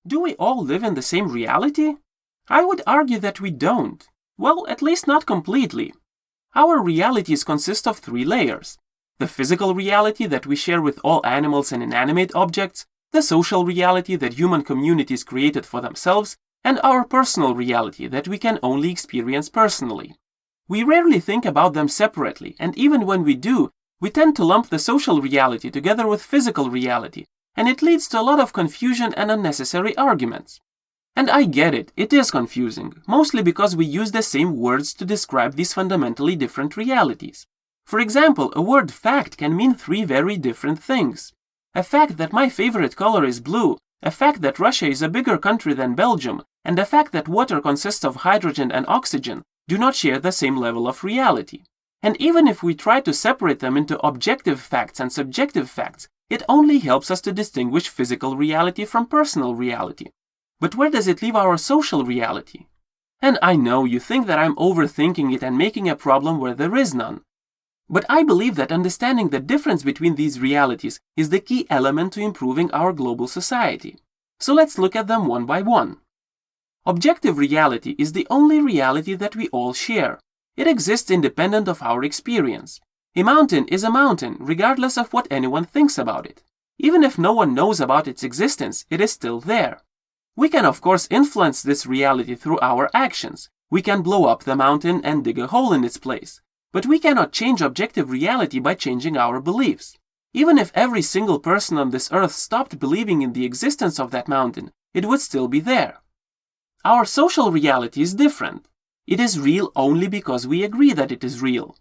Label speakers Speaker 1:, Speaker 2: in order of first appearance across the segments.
Speaker 1: Do we all live in the same reality? I would argue that we don't. Well, at least not completely. Our realities consist of 3 layers. The physical reality that we share with all animals and inanimate objects, the social reality that human communities created for themselves, and our personal reality that we can only experience personally. We rarely think about them separately, and even when we do, we tend to lump the social reality together with physical reality, and it leads to a lot of confusion and unnecessary arguments. And I get it, it is confusing, mostly because we use the same words to describe these fundamentally different realities. For example, a word fact can mean 3 very different things. A fact that my favorite color is blue, a fact that Russia is a bigger country than Belgium, and the fact that water consists of hydrogen and oxygen do not share the same level of reality. And even if we try to separate them into objective facts and subjective facts, it only helps us to distinguish physical reality from personal reality. But where does it leave our social reality? And I know you think that I'm overthinking it and making a problem where there is none. But I believe that understanding the difference between these realities is the key element to improving our global society. So let's look at them one by one. Objective reality is the only reality that we all share. It exists independent of our experience. A mountain is a mountain, regardless of what anyone thinks about it. Even if no one knows about its existence, it is still there. We can of course influence this reality through our actions. We can blow up the mountain and dig a hole in its place. But we cannot change objective reality by changing our beliefs. Even if every single person on this earth stopped believing in the existence of that mountain, it would still be there. Our social reality is different. It is real only because we agree that it is real.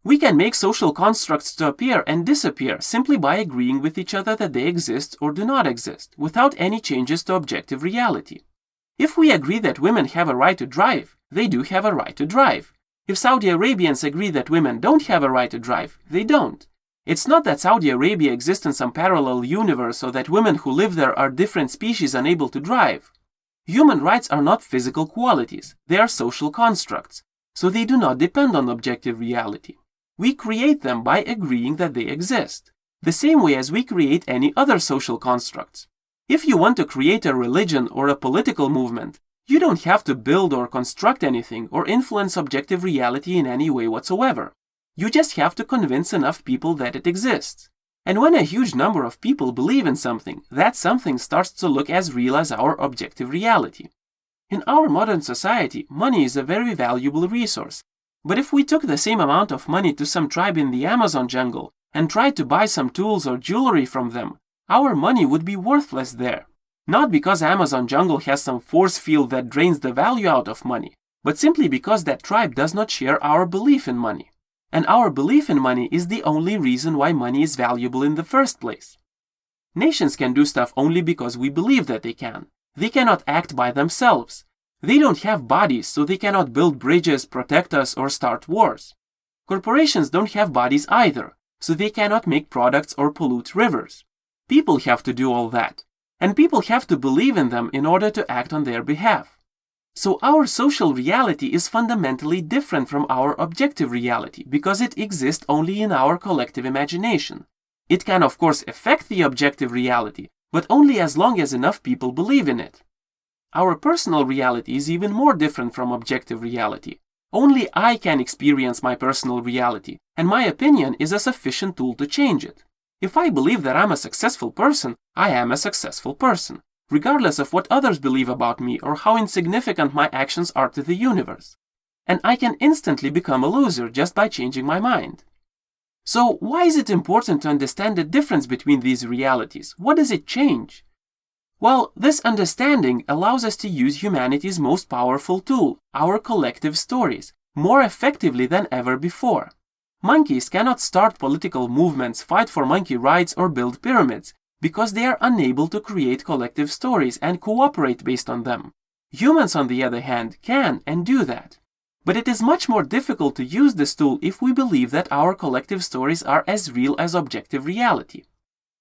Speaker 1: We can make social constructs to appear and disappear simply by agreeing with each other that they exist or do not exist, without any changes to objective reality. If we agree that women have a right to drive, they do have a right to drive. If Saudi Arabians agree that women don't have a right to drive, they don't. It's not that Saudi Arabia exists in some parallel universe or that women who live there are different species unable to drive. Human rights are not physical qualities, they are social constructs, so they do not depend on objective reality. We create them by agreeing that they exist, the same way as we create any other social constructs. If you want to create a religion or a political movement, you don't have to build or construct anything or influence objective reality in any way whatsoever. You just have to convince enough people that it exists. And when a huge number of people believe in something, that something starts to look as real as our objective reality. In our modern society, money is a very valuable resource. But if we took the same amount of money to some tribe in the Amazon jungle and tried to buy some tools or jewelry from them, our money would be worthless there. Not because Amazon jungle has some force field that drains the value out of money, but simply because that tribe does not share our belief in money. And our belief in money is the only reason why money is valuable in the first place. Nations can do stuff only because we believe that they can. They cannot act by themselves. They don't have bodies, so they cannot build bridges, protect us, or start wars. Corporations don't have bodies either, so they cannot make products or pollute rivers. People have to do all that. And people have to believe in them in order to act on their behalf. So our social reality is fundamentally different from our objective reality because it exists only in our collective imagination. It can of course affect the objective reality, but only as long as enough people believe in it. Our personal reality is even more different from objective reality. Only I can experience my personal reality, and my opinion is a sufficient tool to change it. If I believe that I'm a successful person, I am a successful person, regardless of what others believe about me or how insignificant my actions are to the universe. And I can instantly become a loser just by changing my mind. So why is it important to understand the difference between these realities? What does it change? Well, this understanding allows us to use humanity's most powerful tool, our collective stories, more effectively than ever before. Monkeys cannot start political movements, fight for monkey rights, or build pyramids, because they are unable to create collective stories and cooperate based on them. Humans, on the other hand, can and do that. But it is much more difficult to use this tool if we believe that our collective stories are as real as objective reality.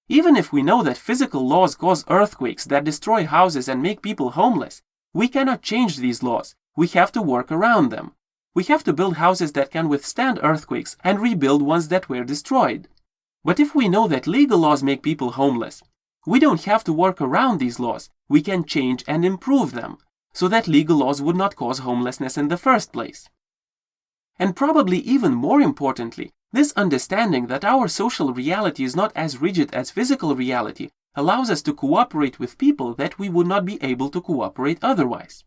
Speaker 1: Even if we know that physical laws cause earthquakes that destroy houses and make people homeless, we cannot change these laws. We have to work around them. We have to build houses that can withstand earthquakes and rebuild ones that were destroyed. But if we know that legal laws make people homeless, we don't have to work around these laws. we can change and improve them, so that legal laws would not cause homelessness in the first place. And probably even more importantly, this understanding that our social reality is not as rigid as physical reality allows us to cooperate with people that we would not be able to cooperate otherwise.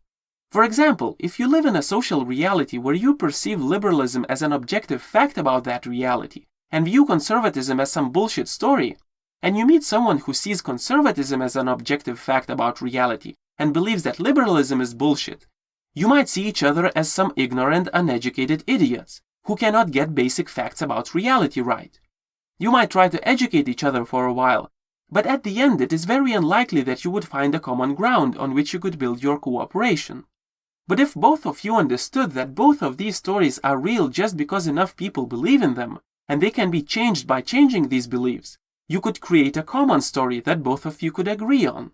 Speaker 1: For example, if you live in a social reality where you perceive liberalism as an objective fact about that reality and view conservatism as some bullshit story, and you meet someone who sees conservatism as an objective fact about reality and believes that liberalism is bullshit, you might see each other as some ignorant, uneducated idiots who cannot get basic facts about reality right. You might try to educate each other for a while, but at the end it is very unlikely that you would find a common ground on which you could build your cooperation. But if both of you understood that both of these stories are real just because enough people believe in them, and they can be changed by changing these beliefs, you could create a common story that both of you could agree on.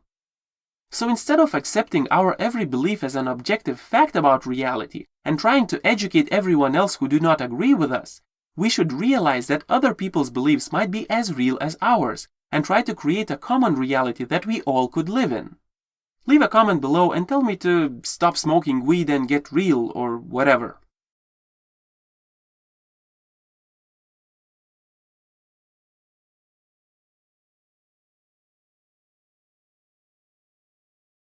Speaker 1: So instead of accepting our every belief as an objective fact about reality and trying to educate everyone else who do not agree with us, we should realize that other people's beliefs might be as real as ours and try to create a common reality that we all could live in. Leave a comment below and tell me to stop smoking weed and get real or whatever.